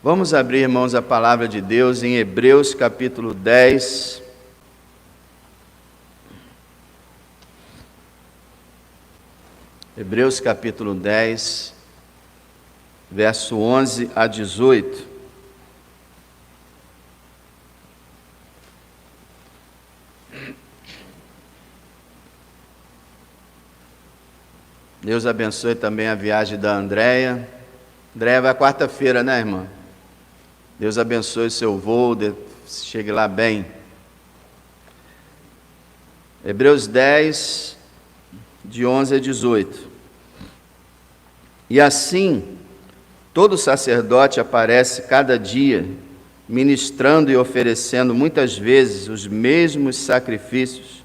Vamos abrir, irmãos, a palavra de Deus em Hebreus capítulo 10. Hebreus capítulo 10, verso 11 a 18. Deus abençoe também a viagem da Andréia. Andréia vai quarta-feira, né, irmã? Deus abençoe o seu voo, chegue lá bem. Hebreus 10, de 11 a 18. E assim, todo sacerdote aparece cada dia, ministrando e oferecendo muitas vezes os mesmos sacrifícios,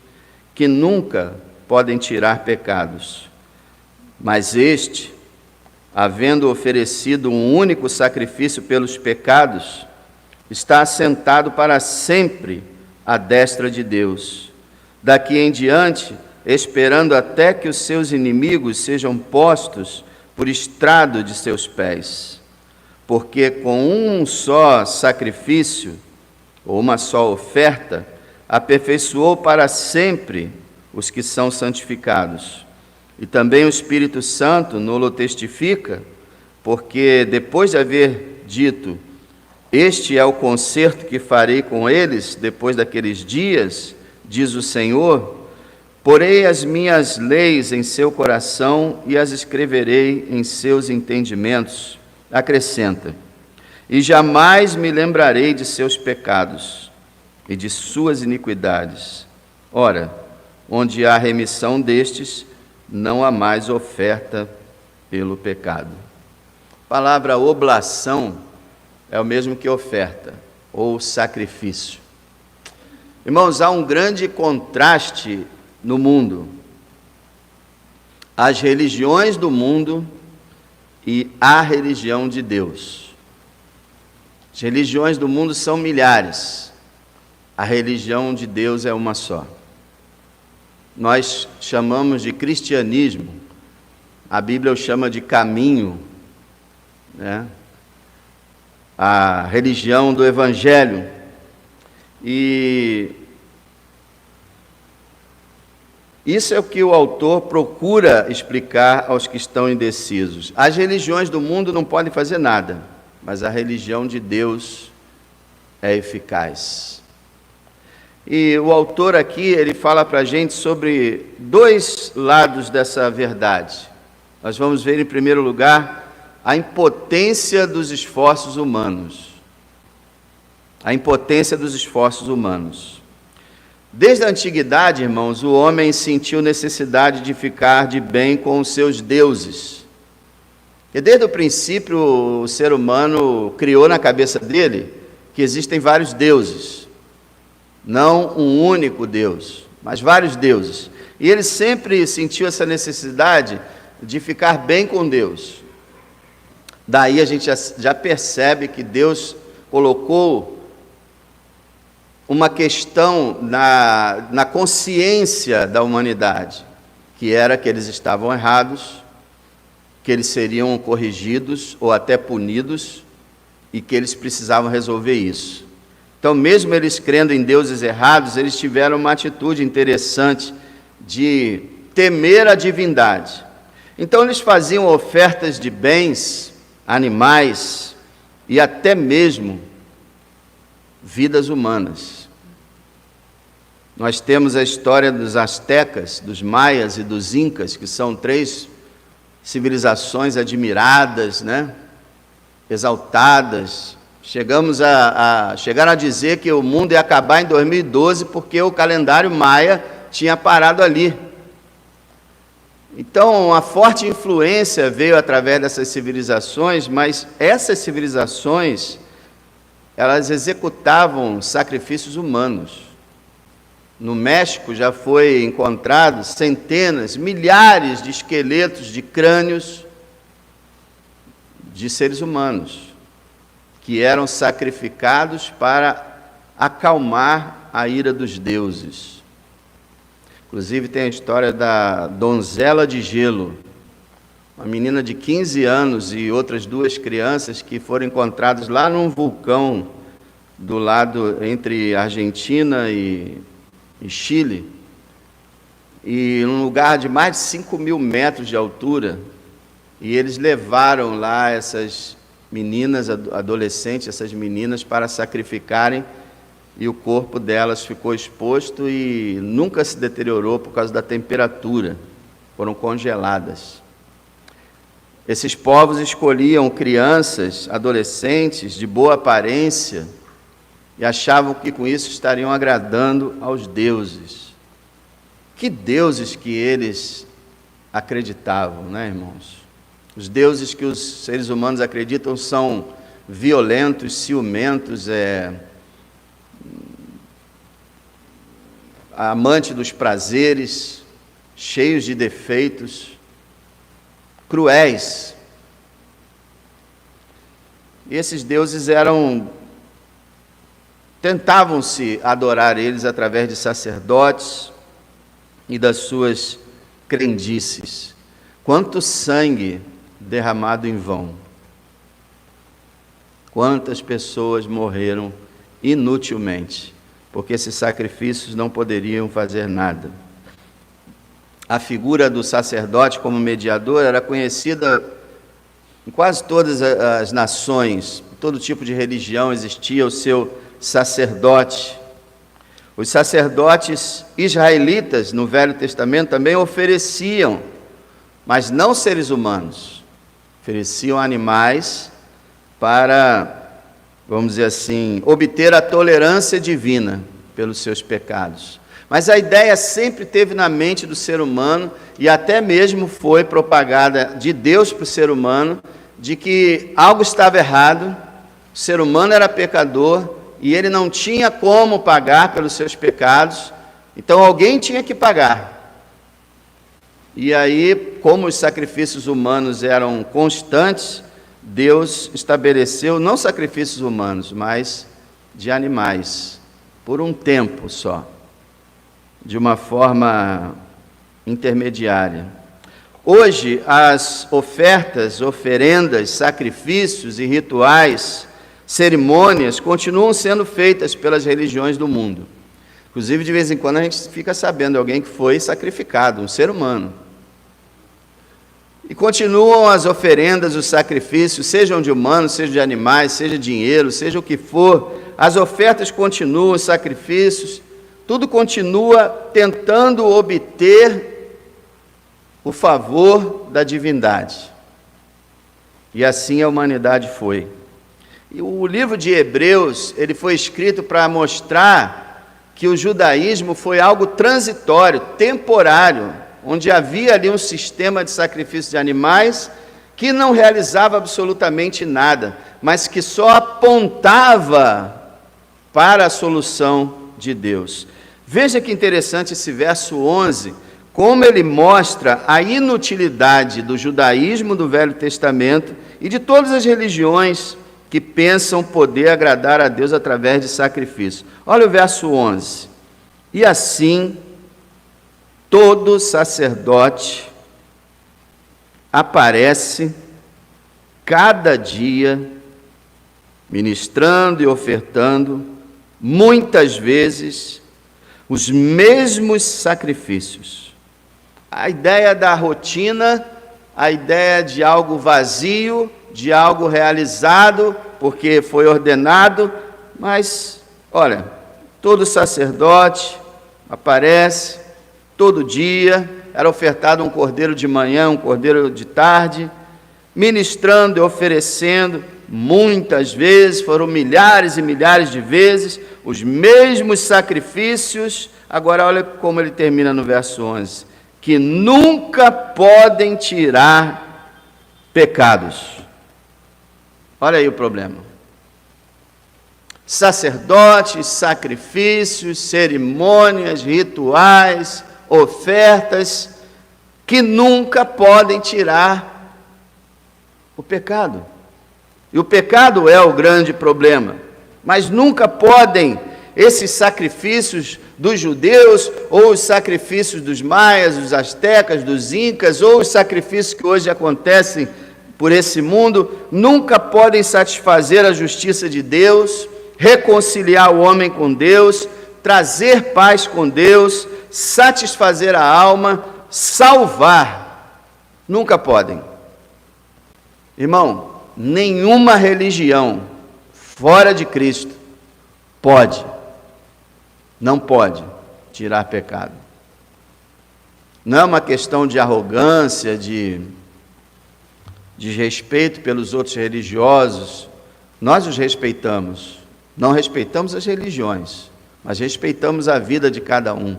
que nunca podem tirar pecados. Mas este, havendo oferecido um único sacrifício pelos pecados, está assentado para sempre à destra de Deus. Daqui em diante, esperando até que os seus inimigos sejam postos por estrado de seus pés. Porque com um só sacrifício, ou uma só oferta, aperfeiçoou para sempre os que são santificados. E também o Espírito Santo nos testifica, porque depois de haver dito, este é o concerto que farei com eles depois daqueles dias, diz o Senhor, porei as minhas leis em seu coração e as escreverei em seus entendimentos. Acrescenta, e jamais me lembrarei de seus pecados e de suas iniquidades. Ora, onde há remissão destes, não há mais oferta pelo pecado. A palavra oblação é o mesmo que oferta, ou sacrifício. Irmãos, há um grande contraste no mundo. As religiões do mundo e a religião de Deus. As religiões do mundo são milhares. A religião de Deus é uma só. Nós chamamos de cristianismo, a Bíblia o chama de caminho, né? A religião do Evangelho. E isso é o que o autor procura explicar aos que estão indecisos. As religiões do mundo não podem fazer nada, mas a religião de Deus é eficaz. E o autor aqui, ele fala para a gente sobre dois lados dessa verdade. Nós vamos ver, em primeiro lugar, a impotência dos esforços humanos. A impotência dos esforços humanos. Desde a antiguidade, irmãos, o homem sentiu necessidade de ficar de bem com os seus deuses. E desde o princípio, o ser humano criou na cabeça dele que existem vários deuses. Não um único Deus, mas vários deuses. E ele sempre sentiu essa necessidade de ficar bem com Deus. Daí a gente já percebe que Deus colocou uma questão na consciência da humanidade, que era que eles estavam errados, que eles seriam corrigidos ou até punidos, e que eles precisavam resolver isso. Então, mesmo eles crendo em deuses errados, eles tiveram uma atitude interessante de temer a divindade. Então, eles faziam ofertas de bens, animais e até mesmo vidas humanas. Nós temos a história dos astecas, dos maias e dos incas, que são três civilizações admiradas, né? Exaltadas. Chegaram a dizer que o mundo ia acabar em 2012 porque o calendário maia tinha parado ali. Então, uma forte influência veio através dessas civilizações, mas essas civilizações, elas executavam sacrifícios humanos. No México já foi encontrado centenas, milhares de esqueletos de crânios de seres humanos, que eram sacrificados para acalmar a ira dos deuses. Inclusive tem a história da donzela de gelo, uma menina de 15 anos e outras 2 crianças que foram encontradas lá num vulcão do lado entre Argentina e Chile, e num lugar de mais de 5.000 metros de altura, e eles levaram lá essas meninas, adolescentes, essas meninas, para sacrificarem, e o corpo delas ficou exposto e nunca se deteriorou por causa da temperatura, foram congeladas. Esses povos escolhiam crianças, adolescentes de boa aparência e achavam que com isso estariam agradando aos deuses. Que deuses que eles acreditavam, né, irmãos? Os deuses que os seres humanos acreditam são violentos, ciumentos, amante dos prazeres, cheios de defeitos, cruéis. E esses deuses tentavam-se adorar eles através de sacerdotes e das suas crendices. Quanto sangue derramado em vão! Quantas pessoas morreram inutilmente, porque esses sacrifícios não poderiam fazer nada. A figura do sacerdote como mediador era conhecida em quase todas as nações, todo tipo de religião existia o seu sacerdote. Os sacerdotes israelitas no Velho Testamento também ofereciam, mas não seres humanos, ofereciam animais para, vamos dizer assim, obter a tolerância divina pelos seus pecados. Mas a ideia sempre teve na mente do ser humano, e até mesmo foi propagada de Deus para o ser humano, de que algo estava errado, o ser humano era pecador, e ele não tinha como pagar pelos seus pecados, então alguém tinha que pagar. E aí, como os sacrifícios humanos eram constantes, Deus estabeleceu não sacrifícios humanos, mas de animais, por um tempo só, de uma forma intermediária. Hoje, as ofertas, oferendas, sacrifícios e rituais, cerimônias, continuam sendo feitas pelas religiões do mundo. Inclusive, de vez em quando, a gente fica sabendo de alguém que foi sacrificado, um ser humano. E continuam as oferendas, os sacrifícios, sejam de humanos, sejam de animais, seja dinheiro, seja o que for. As ofertas continuam, os sacrifícios, tudo continua tentando obter o favor da divindade. E assim a humanidade foi. E o livro de Hebreus, ele foi escrito para mostrar que o judaísmo foi algo transitório, temporário, onde havia ali um sistema de sacrifício de animais que não realizava absolutamente nada, mas que só apontava para a solução de Deus. Veja que interessante esse verso 11, como ele mostra a inutilidade do judaísmo do Velho Testamento e de todas as religiões que pensam poder agradar a Deus através de sacrifício. Olha o verso 11. E assim, todo sacerdote aparece cada dia, ministrando e ofertando, muitas vezes, os mesmos sacrifícios. A ideia da rotina, a ideia de algo vazio, de algo realizado, porque foi ordenado, mas, olha, todo sacerdote aparece, todo dia, era ofertado um cordeiro de manhã, um cordeiro de tarde, ministrando e oferecendo, muitas vezes, foram milhares e milhares de vezes, os mesmos sacrifícios. Agora olha como ele termina no verso 11, que nunca podem tirar pecados. Olha aí o problema. Sacerdotes, sacrifícios, cerimônias, rituais, ofertas, que nunca podem tirar o pecado. E o pecado é o grande problema, mas nunca podem esses sacrifícios dos judeus, ou os sacrifícios dos maias, dos astecas, dos incas, ou os sacrifícios que hoje acontecem por esse mundo, nunca podem satisfazer a justiça de Deus, reconciliar o homem com Deus, trazer paz com Deus, satisfazer a alma, salvar. Nunca podem. Irmão, nenhuma religião fora de Cristo não pode tirar pecado. Não é uma questão de arrogância, de respeito pelos outros religiosos. Nós os respeitamos. Não respeitamos as religiões, mas respeitamos a vida de cada um.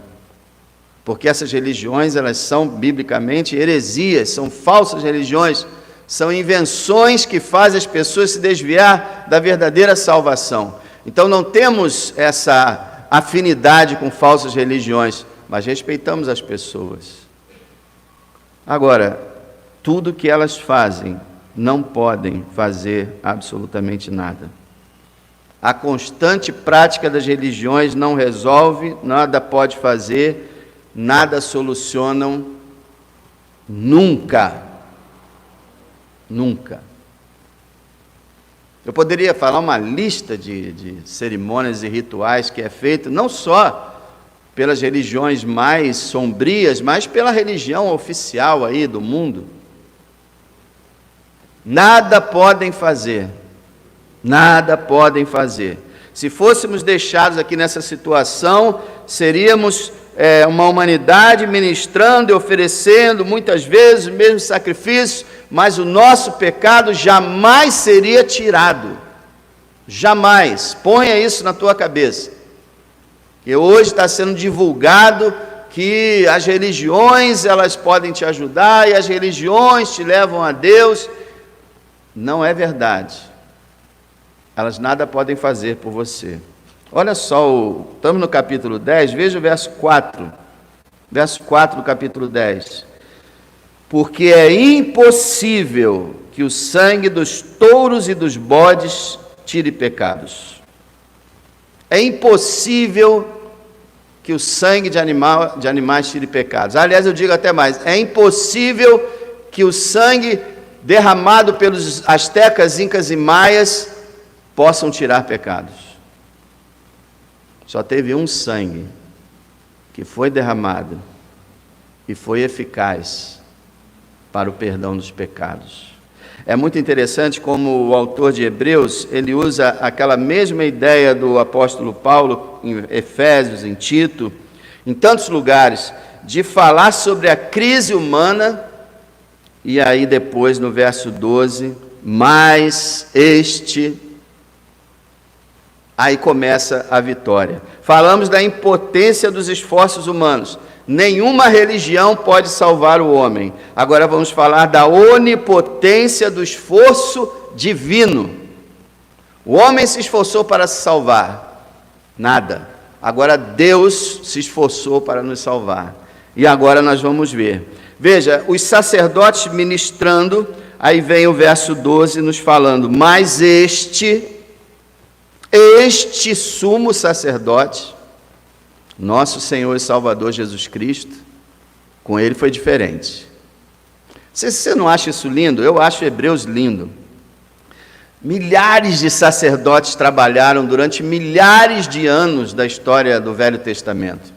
Porque essas religiões, elas são biblicamente heresias, são falsas religiões, são invenções que fazem as pessoas se desviar da verdadeira salvação. Então não temos essa afinidade com falsas religiões, mas respeitamos as pessoas. Agora, tudo que elas fazem, não podem fazer absolutamente nada. A constante prática das religiões não resolve, nada pode fazer, nada solucionam, nunca. Nunca. Eu poderia falar uma lista de cerimônias e rituais que é feito, não só pelas religiões mais sombrias, mas pela religião oficial aí do mundo. Nada podem fazer. Nada podem fazer. Se fôssemos deixados aqui nessa situação, seríamos uma humanidade ministrando e oferecendo muitas vezes os mesmos sacrifícios, mas o nosso pecado jamais seria tirado. Jamais. Ponha isso na tua cabeça. E hoje está sendo divulgado que as religiões, elas podem te ajudar e as religiões te levam a Deus. Não é verdade. Elas nada podem fazer por você. Olha só, estamos no capítulo 10, veja o verso 4. Verso 4 do capítulo 10. Porque é impossível que o sangue dos touros e dos bodes tire pecados. É impossível que o sangue de animais tire pecados. Aliás, eu digo até mais, é impossível que o sangue derramado pelos astecas, incas e maias possam tirar pecados. Só teve um sangue que foi derramado e foi eficaz para o perdão dos pecados. É muito interessante como o autor de Hebreus, ele usa aquela mesma ideia do apóstolo Paulo em Efésios, em Tito, em tantos lugares, de falar sobre a crise humana, e aí depois no verso 12, mas este... Aí começa a vitória. Falamos da impotência dos esforços humanos. Nenhuma religião pode salvar o homem. Agora vamos falar da onipotência do esforço divino. O homem se esforçou para se salvar. Nada. Agora Deus se esforçou para nos salvar. E agora nós vamos ver. Veja, os sacerdotes ministrando, aí vem o verso 12 nos falando, mas este sumo sacerdote, nosso Senhor e Salvador Jesus Cristo, com ele foi diferente. Se você não acha isso lindo, eu acho Hebreus lindo. Milhares de sacerdotes trabalharam durante milhares de anos da história do Velho Testamento.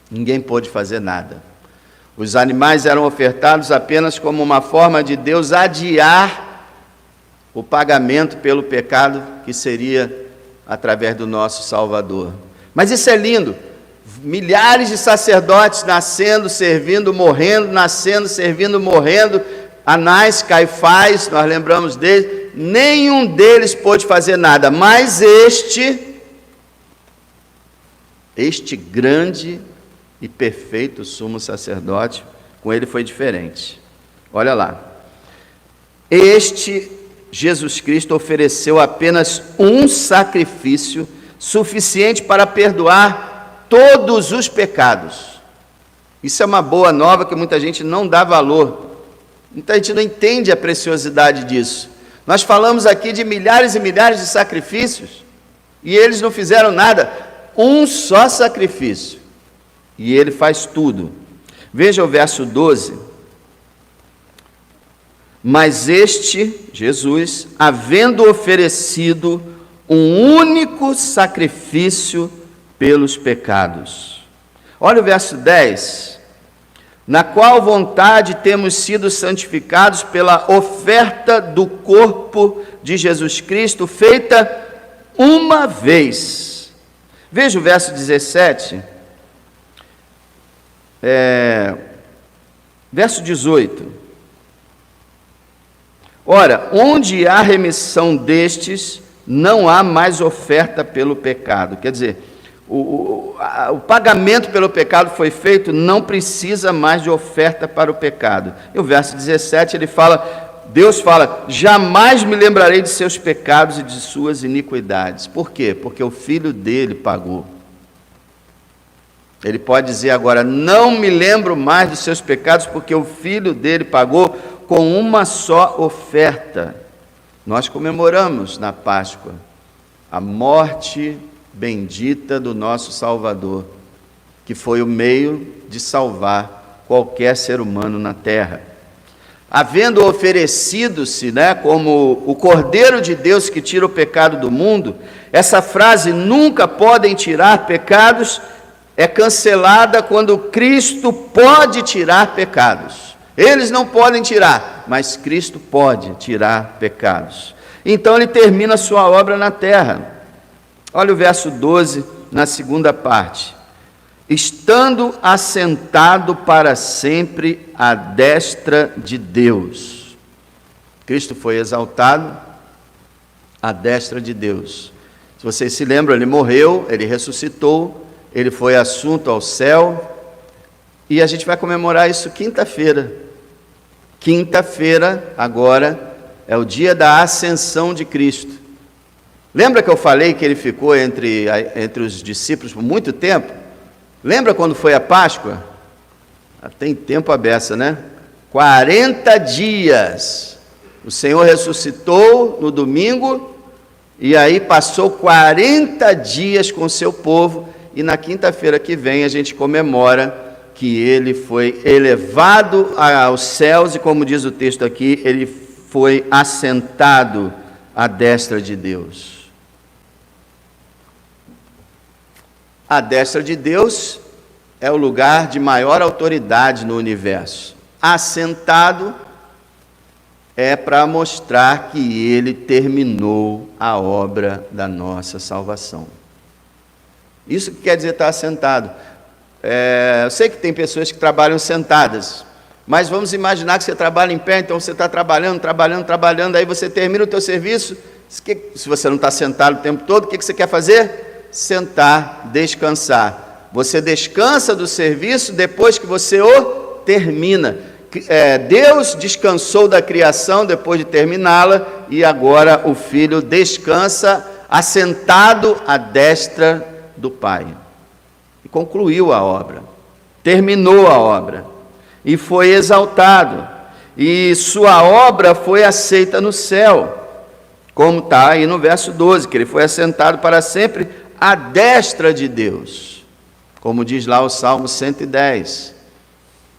Ninguém pôde fazer nada. Os animais eram ofertados apenas como uma forma de Deus adiar o pagamento pelo pecado que seria através do nosso Salvador. Mas isso é lindo. Milhares de sacerdotes nascendo, servindo, morrendo, nascendo, servindo, morrendo. Anás, Caifás, nós lembramos dele. Nenhum deles pôde fazer nada. Mas este grande e perfeito sumo sacerdote, com ele foi diferente. Olha lá. Jesus Cristo ofereceu apenas um sacrifício suficiente para perdoar todos os pecados. Isso é uma boa nova que muita gente não dá valor. Muita gente não entende a preciosidade disso. Nós falamos aqui de milhares e milhares de sacrifícios e eles não fizeram nada. um só sacrifício. E ele faz tudo. Veja o verso 12. Mas este, Jesus, havendo oferecido um único sacrifício pelos pecados. Olha o verso 10. Na qual vontade temos sido santificados pela oferta do corpo de Jesus Cristo, feita uma vez. Veja o verso 17. Verso 18. Ora, onde há remissão destes, não há mais oferta pelo pecado. Quer dizer, o pagamento pelo pecado foi feito, não precisa mais de oferta para o pecado. E o verso 17, Deus fala, jamais me lembrarei de seus pecados e de suas iniquidades. Por quê? Porque o Filho dele pagou. Ele pode dizer agora, não me lembro mais dos seus pecados, porque o Filho dele pagou com uma só oferta. Nós comemoramos na Páscoa a morte bendita do nosso Salvador, que foi o meio de salvar qualquer ser humano na terra. Havendo oferecido-se, como o Cordeiro de Deus que tira o pecado do mundo, essa frase, nunca podem tirar pecados, é cancelada quando Cristo pode tirar pecados. Eles não podem tirar, mas Cristo pode tirar pecados. Então ele termina a sua obra na terra. Olha o verso 12, na segunda parte. Estando assentado para sempre à destra de Deus. Cristo foi exaltado à destra de Deus. Se vocês se lembram, ele morreu, ele ressuscitou, ele foi assunto ao céu, e a gente vai comemorar isso quinta-feira. Quinta-feira, agora, é o dia da ascensão de Cristo. Lembra que eu falei que ele ficou entre os discípulos por muito tempo? Lembra quando foi a Páscoa? Tem tempo a beça, né? 40 dias. O Senhor ressuscitou no domingo, e aí passou 40 dias com o seu povo, e na quinta-feira que vem a gente comemora que ele foi elevado aos céus, e como diz o texto aqui, ele foi assentado à destra de Deus. A destra de Deus é o lugar de maior autoridade no universo. Assentado é para mostrar que ele terminou a obra da nossa salvação. Isso que quer dizer estar assentado. Eu sei que tem pessoas que trabalham sentadas, mas vamos imaginar que você trabalha em pé, então você está trabalhando, aí você termina o teu serviço, se você não está sentado o tempo todo, o que você quer fazer? Sentar, descansar. Você descansa do serviço depois que você o termina. Deus descansou da criação depois de terminá-la, e agora o Filho descansa assentado à destra do Pai. E concluiu a obra, terminou a obra, e foi exaltado, e sua obra foi aceita no céu, como está aí no verso 12, que ele foi assentado para sempre à destra de Deus, como diz lá o Salmo 110.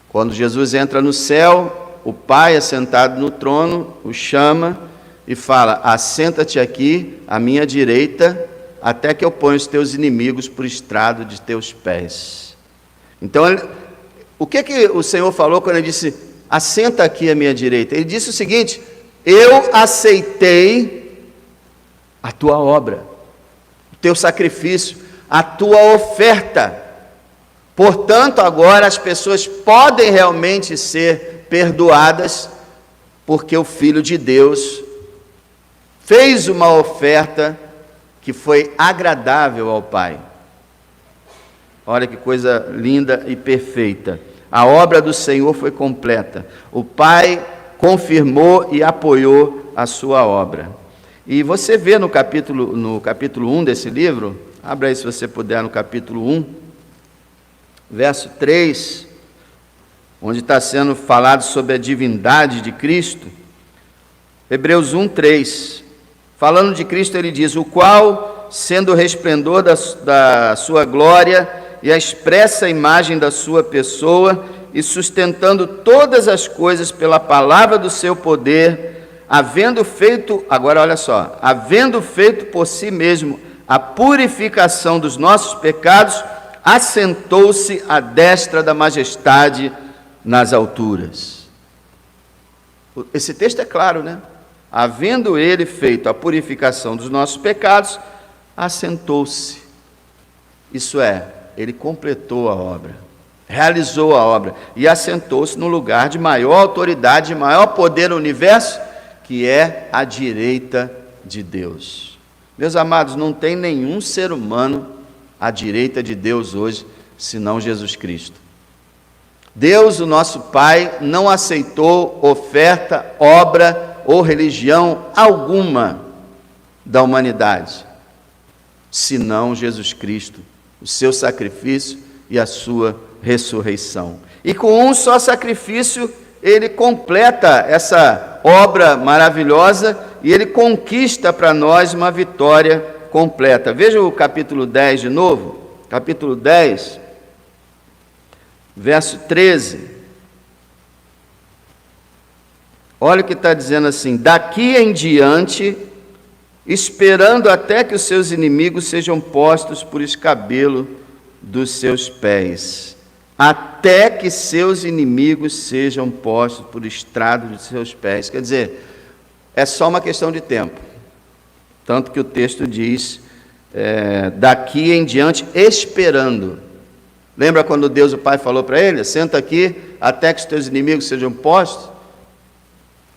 Quando Jesus entra no céu, o Pai, assentado no trono, o chama e fala, assenta-te aqui à minha direita, até que eu ponha os teus inimigos por estrado de teus pés. Então, o que o Senhor falou quando ele disse, assenta aqui à minha direita? Ele disse o seguinte, eu aceitei a tua obra, o teu sacrifício, a tua oferta. Portanto, agora as pessoas podem realmente ser perdoadas, porque o Filho de Deus fez uma oferta que foi agradável ao Pai. Olha que coisa linda e perfeita. A obra do Senhor foi completa. O Pai confirmou e apoiou a sua obra. E você vê no capítulo 1 desse livro, abra aí se você puder no capítulo 1, verso 3, onde está sendo falado sobre a divindade de Cristo. Hebreus 1, 3. Falando de Cristo, ele diz, o qual sendo o resplendor da sua glória e a expressa imagem da sua pessoa, e sustentando todas as coisas pela palavra do seu poder, havendo feito, agora olha só, havendo feito por si mesmo a purificação dos nossos pecados, assentou-se à destra da majestade nas alturas. Esse texto é claro, né? Havendo ele feito a purificação dos nossos pecados, assentou-se. Isso é, ele completou a obra, realizou a obra e assentou-se no lugar de maior autoridade, de maior poder no universo, que é à direita de Deus. Meus amados, não tem nenhum ser humano à direita de Deus hoje, senão Jesus Cristo. Deus, o nosso Pai, não aceitou oferta, obra ou religião alguma da humanidade, senão Jesus Cristo, o seu sacrifício e a sua ressurreição. E com um só sacrifício, ele completa essa obra maravilhosa e ele conquista para nós uma vitória completa. Veja o capítulo 10 de novo, capítulo 10, verso 13. Olha o que está dizendo assim: daqui em diante, esperando até que os seus inimigos sejam postos por escabelo dos seus pés. Até que seus inimigos sejam postos por estrado dos seus pés. Quer dizer, é só uma questão de tempo. Tanto que o texto diz, daqui em diante, esperando. Lembra quando Deus, o Pai, falou para ele: senta aqui até que os teus inimigos sejam postos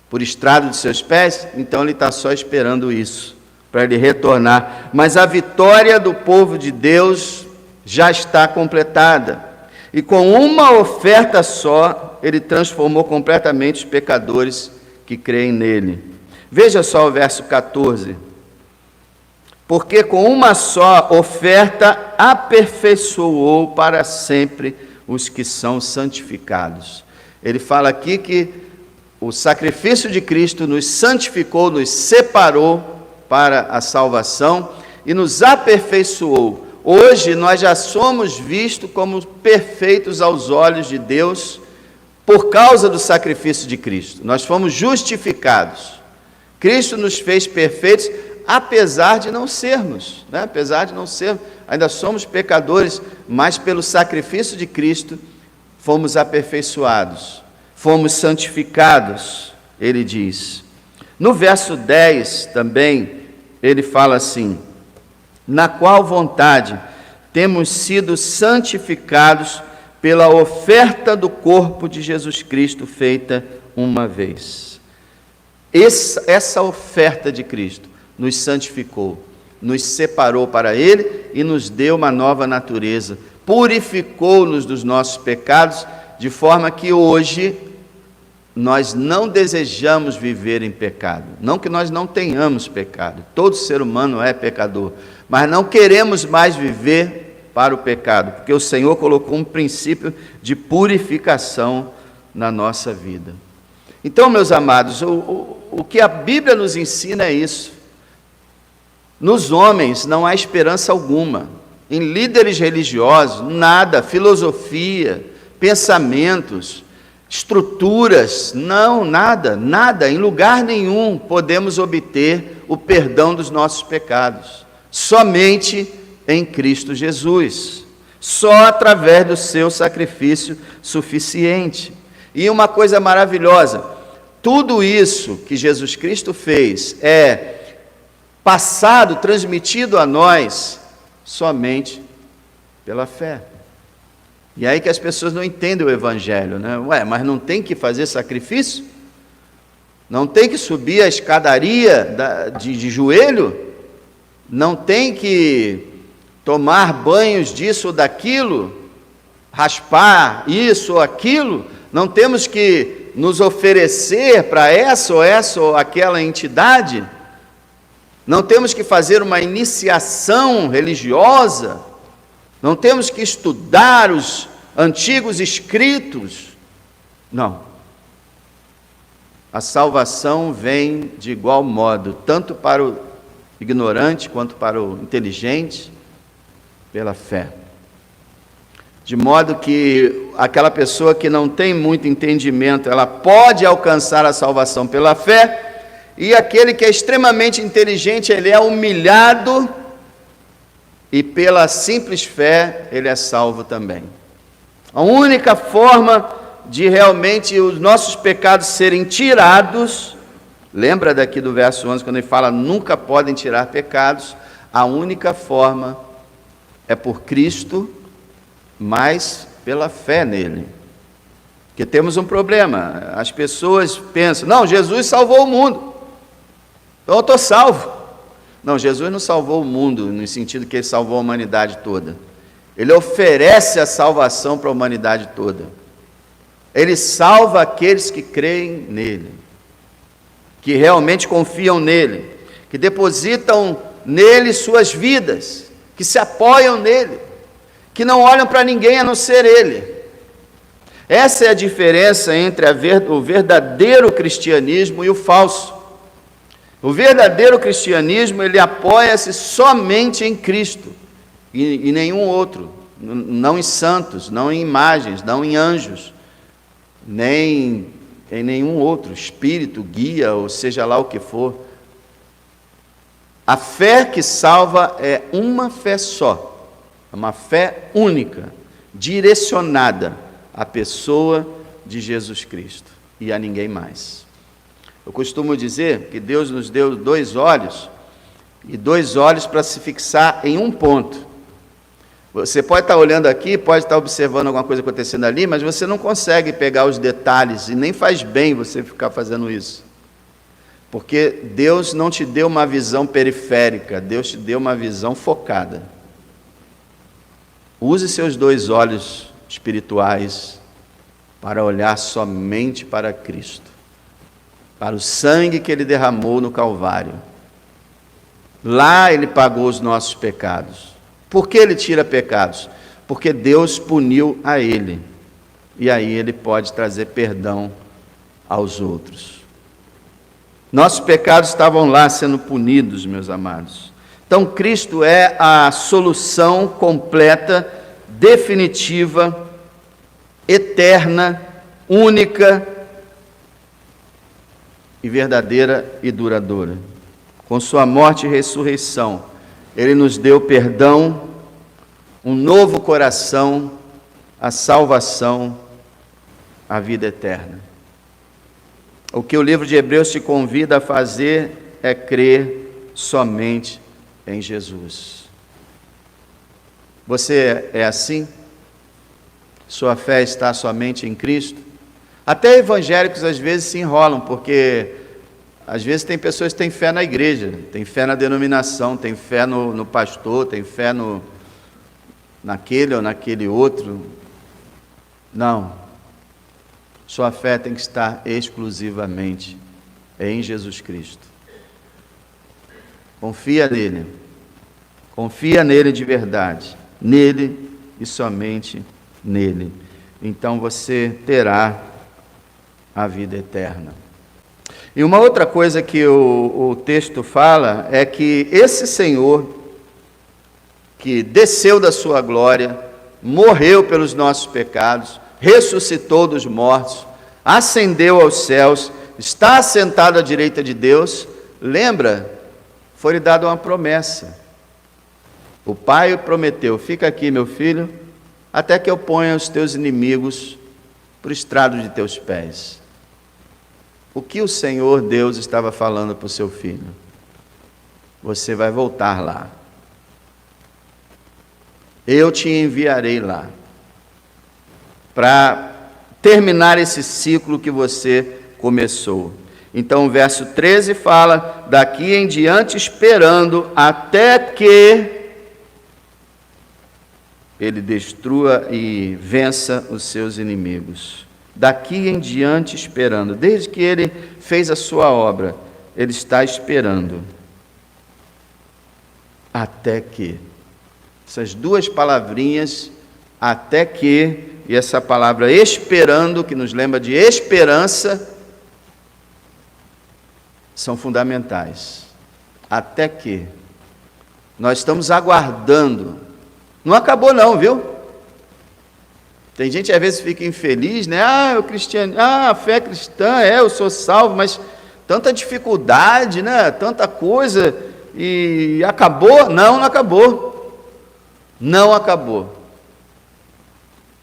por estrado de seus pés? Então ele está só esperando isso, para ele retornar. Mas a vitória do povo de Deus já está completada. E com uma oferta só, ele transformou completamente os pecadores que creem nele. Veja só o verso 14. Porque com uma só oferta aperfeiçoou para sempre os que são santificados. Ele fala aqui que o sacrifício de Cristo nos santificou, nos separou para a salvação e nos aperfeiçoou. Hoje nós já somos vistos como perfeitos aos olhos de Deus por causa do sacrifício de Cristo. Nós fomos justificados. Cristo nos fez perfeitos, apesar de não sermos, né? Apesar de não sermos, ainda somos pecadores, mas pelo sacrifício de Cristo fomos aperfeiçoados, fomos santificados, ele diz. No verso 10 também, ele fala assim: na qual vontade temos sido santificados pela oferta do corpo de Jesus Cristo feita uma vez. Essa oferta de Cristo nos santificou, nos separou para Ele e nos deu uma nova natureza, purificou-nos dos nossos pecados, de forma que hoje nós não desejamos viver em pecado. Não que nós não tenhamos pecado, todo ser humano é pecador, mas não queremos mais viver para o pecado, porque o Senhor colocou um princípio de purificação na nossa vida. Então, meus amados, o que a Bíblia nos ensina é isso. Nos homens não há esperança alguma, em líderes religiosos, nada, filosofia, pensamentos, estruturas, não, nada, em lugar nenhum podemos obter o perdão dos nossos pecados, somente em Cristo Jesus, só através do seu sacrifício suficiente. E uma coisa maravilhosa, tudo isso que Jesus Cristo fez é passado, transmitido a nós, somente pela fé. E aí que as pessoas não entendem o Evangelho, né? Mas não tem que fazer sacrifício? Não tem que subir a escadaria de joelho? Não tem que tomar banhos disso ou daquilo? Raspar isso ou aquilo? Não temos que nos oferecer para essa ou aquela entidade? Não temos que fazer uma iniciação religiosa? Não temos que estudar os antigos escritos? Não. A salvação vem de igual modo, tanto para ignorante quanto para o inteligente, pela fé. De modo que aquela pessoa que não tem muito entendimento, ela pode alcançar a salvação pela fé, e aquele que é extremamente inteligente, ele é humilhado, e pela simples fé, ele é salvo também. A única forma de realmente os nossos pecados serem tirados, lembra daqui do verso 11, quando ele fala, nunca podem tirar pecados, a única forma é por Cristo, mas pela fé nele. Porque temos um problema, as pessoas pensam, não, Jesus salvou o mundo, então eu estou salvo. Não, Jesus não salvou o mundo, no sentido que ele salvou a humanidade toda. Ele oferece a salvação para a humanidade toda. Ele salva aqueles que creem nele, que realmente confiam nele, que depositam nele suas vidas, que se apoiam nele, que não olham para ninguém a não ser ele. Essa é a diferença entre o verdadeiro cristianismo e o falso. O verdadeiro cristianismo, ele apoia-se somente em Cristo e nenhum outro, não em santos, não em imagens, não em anjos, nem em nenhum outro, espírito, guia, ou seja lá o que for. A fé que salva é uma fé só, é uma fé única, direcionada à pessoa de Jesus Cristo e a ninguém mais. Eu costumo dizer que Deus nos deu 2 olhos, e 2 olhos para se fixar em um ponto. Você pode estar olhando aqui, pode estar observando alguma coisa acontecendo ali, mas você não consegue pegar os detalhes, e nem faz bem você ficar fazendo isso. Porque Deus não te deu uma visão periférica, Deus te deu uma visão focada. Use seus 2 olhos espirituais para olhar somente para Cristo, para o sangue que ele derramou no Calvário. Lá ele pagou os nossos pecados. Por que ele tira pecados? Porque Deus puniu a ele, e aí ele pode trazer perdão aos outros. Nossos pecados estavam lá sendo punidos, meus amados. Então Cristo é a solução completa, definitiva, eterna, única e verdadeira e duradoura. Com sua morte e ressurreição, ele nos deu perdão, um novo coração, a salvação, a vida eterna. O que o livro de Hebreus te convida a fazer é crer somente em Jesus. Você é assim? Sua fé está somente em Cristo? Até evangélicos às vezes se enrolam, porque às vezes tem pessoas que têm fé na igreja, têm fé na denominação, têm fé no pastor, têm fé naquele ou naquele outro. Não. Sua fé tem que estar exclusivamente em Jesus Cristo. Confia nele. Confia nele de verdade. Nele e somente nele. Então você terá a vida eterna. E uma outra coisa que o texto fala é que esse Senhor, que desceu da sua glória, morreu pelos nossos pecados, ressuscitou dos mortos, ascendeu aos céus, está assentado à direita de Deus, lembra, foi-lhe dada uma promessa. O Pai prometeu, fica aqui meu filho, até que eu ponha os teus inimigos por estrado de teus pés. O que o Senhor Deus estava falando para o seu filho? Você vai voltar lá. Eu te enviarei lá, para terminar esse ciclo que você começou. Então o verso 13 fala, daqui em diante esperando até que ele destrua e vença os seus inimigos. Daqui em diante esperando, desde que ele fez a sua obra, ele está esperando. Até que. Essas 2 palavrinhas, até que, e essa palavra esperando, que nos lembra de esperança, são fundamentais. Até que nós estamos aguardando. Não acabou não, viu? Tem gente que às vezes fica infeliz, né? A fé cristã, eu sou salvo, mas tanta dificuldade, né? Tanta coisa, e acabou? Não, não acabou. Não acabou.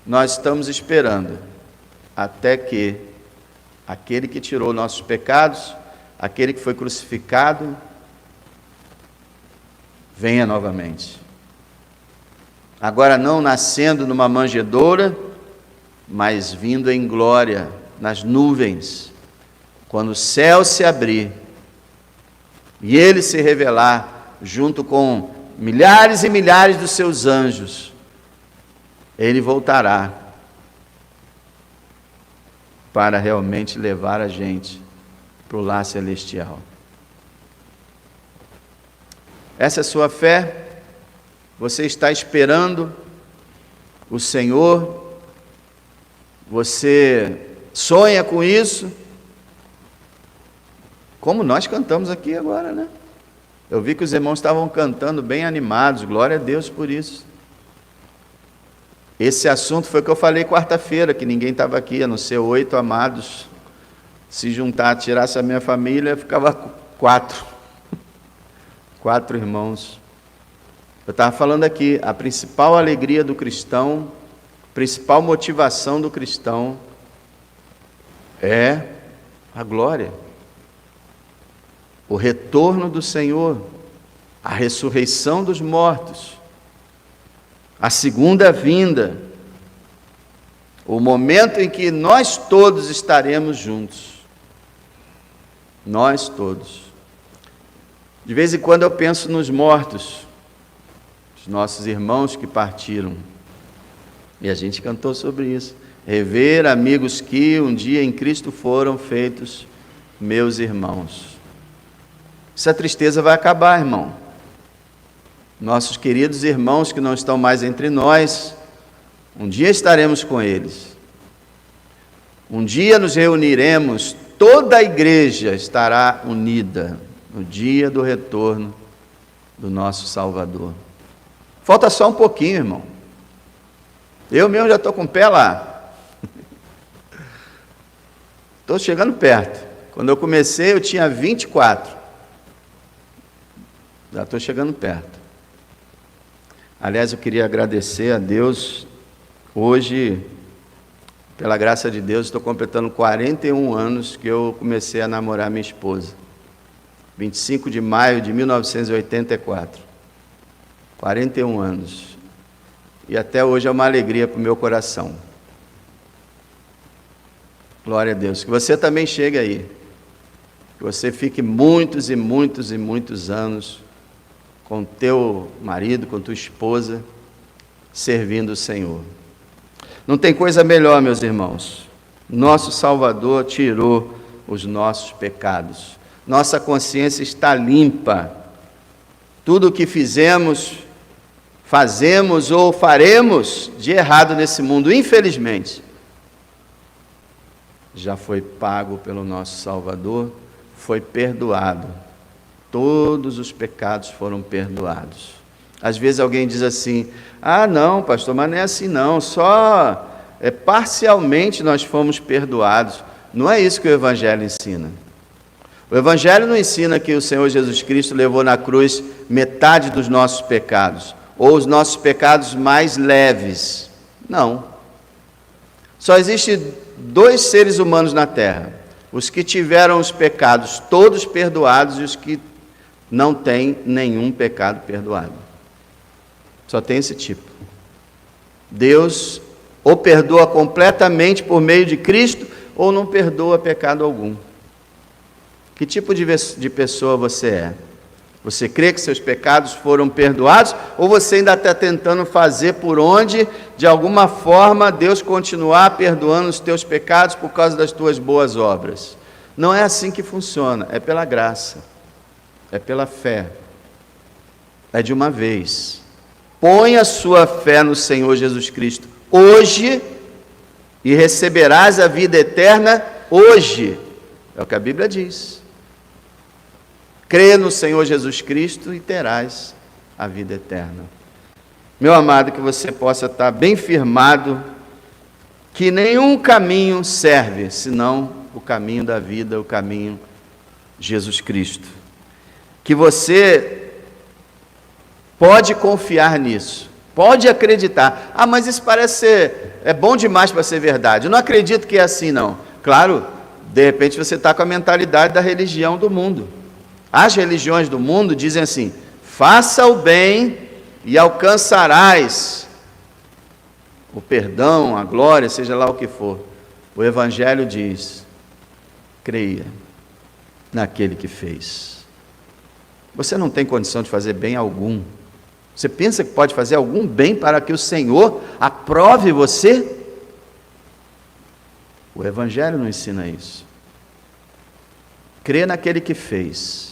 Nós estamos esperando até que aquele que tirou nossos pecados, aquele que foi crucificado, venha novamente. Agora não nascendo numa manjedoura, mas vindo em glória, nas nuvens, quando o céu se abrir, e Ele se revelar, junto com milhares e milhares dos seus anjos, Ele voltará, para realmente levar a gente para o lar celestial. Essa é a sua fé? Você está esperando o Senhor? Você sonha com isso? Como nós cantamos aqui agora, né? Eu vi que os irmãos estavam cantando bem animados, glória a Deus por isso. Esse assunto foi o que eu falei quarta-feira, que ninguém estava aqui, a não ser 8 amados. Se juntar, tirasse a minha família, ficava 4 irmãos. Eu estava falando aqui, a principal alegria do cristão, a principal motivação do cristão é a glória, o retorno do Senhor, a ressurreição dos mortos, a segunda vinda, o momento em que nós todos estaremos juntos. Nós todos. De vez em quando eu penso nos mortos, os nossos irmãos que partiram, e a gente cantou sobre isso. Rever amigos que um dia em Cristo foram feitos meus irmãos. Essa tristeza vai acabar, irmão. Nossos queridos irmãos que não estão mais entre nós, um dia estaremos com eles. Um dia nos reuniremos, toda a igreja estará unida no dia do retorno do nosso Salvador. Falta só um pouquinho, irmão. Eu mesmo já estou com o pé lá. Estou chegando perto. Quando eu comecei, eu tinha 24. Já estou chegando perto. Aliás, eu queria agradecer a Deus. Hoje, pela graça de Deus, estou completando 41 anos que eu comecei a namorar minha esposa. 25 de maio de 1984. 41 anos. E até hoje é uma alegria para o meu coração. Glória a Deus. Que você também chegue aí. Que você fique muitos e muitos e muitos anos com teu marido, com tua esposa, servindo o Senhor. Não tem coisa melhor, meus irmãos. Nosso Salvador tirou os nossos pecados. Nossa consciência está limpa. Tudo o que fizemos, fazemos ou faremos de errado nesse mundo, infelizmente, já foi pago pelo nosso Salvador, foi perdoado. Todos os pecados foram perdoados. Às vezes alguém diz assim: não, pastor, mas não é assim não, só parcialmente nós fomos perdoados. Não é isso que o Evangelho ensina. O Evangelho não ensina que o Senhor Jesus Cristo levou na cruz metade dos nossos pecados, ou os nossos pecados mais leves. Não. Só existem 2 seres humanos na terra: os que tiveram os pecados todos perdoados e os que não têm nenhum pecado perdoado. Só tem esse tipo. Deus ou perdoa completamente por meio de Cristo, ou não perdoa pecado algum. Que tipo de pessoa você é? Você crê que seus pecados foram perdoados, ou você ainda está tentando fazer por onde, de alguma forma, Deus continuar perdoando os teus pecados por causa das tuas boas obras? Não é assim que funciona, é pela graça, é pela fé, é de uma vez. Põe a sua fé no Senhor Jesus Cristo hoje e receberás a vida eterna hoje. É o que a Bíblia diz. Crê no Senhor Jesus Cristo e terás a vida eterna. Meu amado, que você possa estar bem firmado que nenhum caminho serve, senão o caminho da vida, o caminho Jesus Cristo. Que você pode confiar nisso, pode acreditar. Ah, mas isso parece ser, é bom demais para ser verdade. Eu não acredito que é assim, não. Claro, de repente você está com a mentalidade da religião do mundo. As religiões do mundo dizem assim: faça o bem e alcançarás o perdão, a glória, seja lá o que for. O Evangelho diz: creia naquele que fez. Você não tem condição de fazer bem algum. Você pensa que pode fazer algum bem para que o Senhor aprove você? O Evangelho não ensina isso. Crê naquele que fez.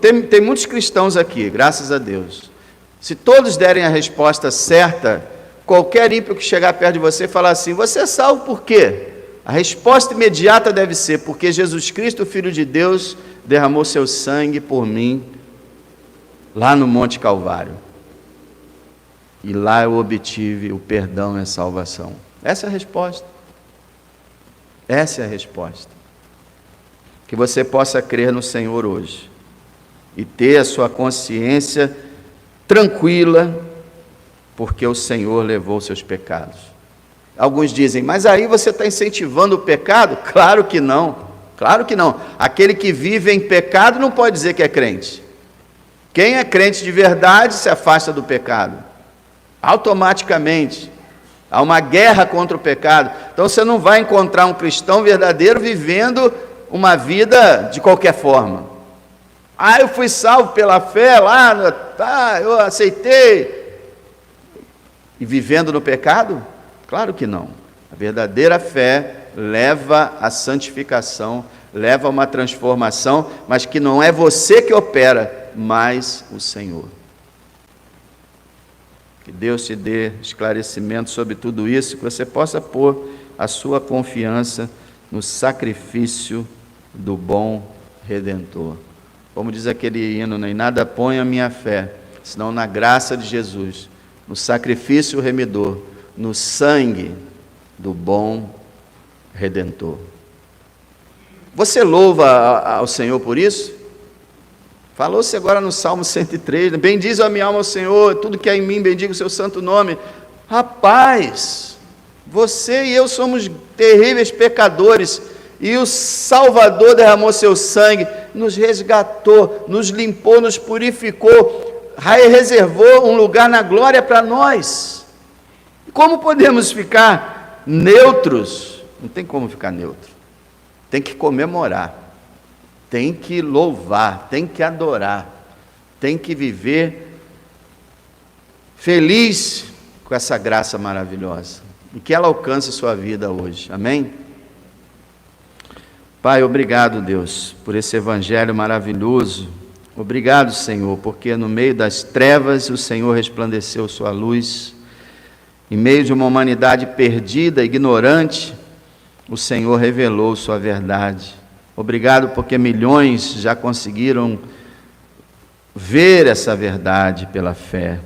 Tem muitos cristãos aqui, graças a Deus. Se todos derem a resposta certa, qualquer ímpio que chegar perto de você e falar assim: você é salvo por quê? A resposta imediata deve ser: porque Jesus Cristo, o Filho de Deus, derramou seu sangue por mim, lá no Monte Calvário. E lá eu obtive o perdão e a salvação. Essa é a resposta. Essa é a resposta. Que você possa crer no Senhor hoje e ter a sua consciência tranquila, porque o Senhor levou seus pecados. Alguns dizem: mas aí você está incentivando o pecado? Claro que não, claro que não. Aquele que vive em pecado não pode dizer que é crente. Quem é crente de verdade se afasta do pecado, automaticamente. Há uma guerra contra o pecado. Então você não vai encontrar um cristão verdadeiro vivendo uma vida de qualquer forma. Ah, eu fui salvo pela fé lá, eu aceitei. E vivendo no pecado? Claro que não. A verdadeira fé leva à santificação, leva a uma transformação, mas que não é você que opera, mas o Senhor. Que Deus te dê esclarecimento sobre tudo isso, que você possa pôr a sua confiança no sacrifício do bom Redentor. Como diz aquele hino, em nada ponho a minha fé, senão na graça de Jesus, no sacrifício remidor, no sangue do bom Redentor. Você louva ao Senhor por isso? Falou-se agora no Salmo 103, bendize a minha alma ao Senhor, tudo que há em mim, bendiga o seu santo nome. Rapaz, você e eu somos terríveis pecadores, e o Salvador derramou seu sangue, nos resgatou, nos limpou, nos purificou, reservou um lugar na glória para nós. Como podemos ficar neutros? Não tem como ficar neutro. Tem que comemorar, tem que louvar, tem que adorar, tem que viver feliz com essa graça maravilhosa, e que ela alcance sua vida hoje, amém? Pai, obrigado, Deus, por esse evangelho maravilhoso. Obrigado, Senhor, porque no meio das trevas o Senhor resplandeceu sua luz. Em meio de uma humanidade perdida, ignorante, o Senhor revelou sua verdade. Obrigado porque milhões já conseguiram ver essa verdade pela fé.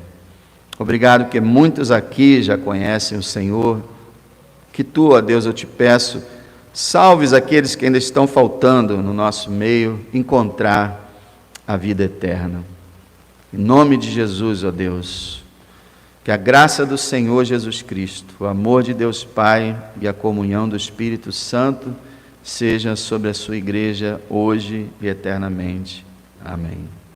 Obrigado que muitos aqui já conhecem o Senhor. Que tu, ó Deus, eu te peço, salves aqueles que ainda estão faltando no nosso meio encontrar a vida eterna. Em nome de Jesus, ó Deus, que a graça do Senhor Jesus Cristo, o amor de Deus Pai e a comunhão do Espírito Santo seja sobre a sua igreja hoje e eternamente. Amém.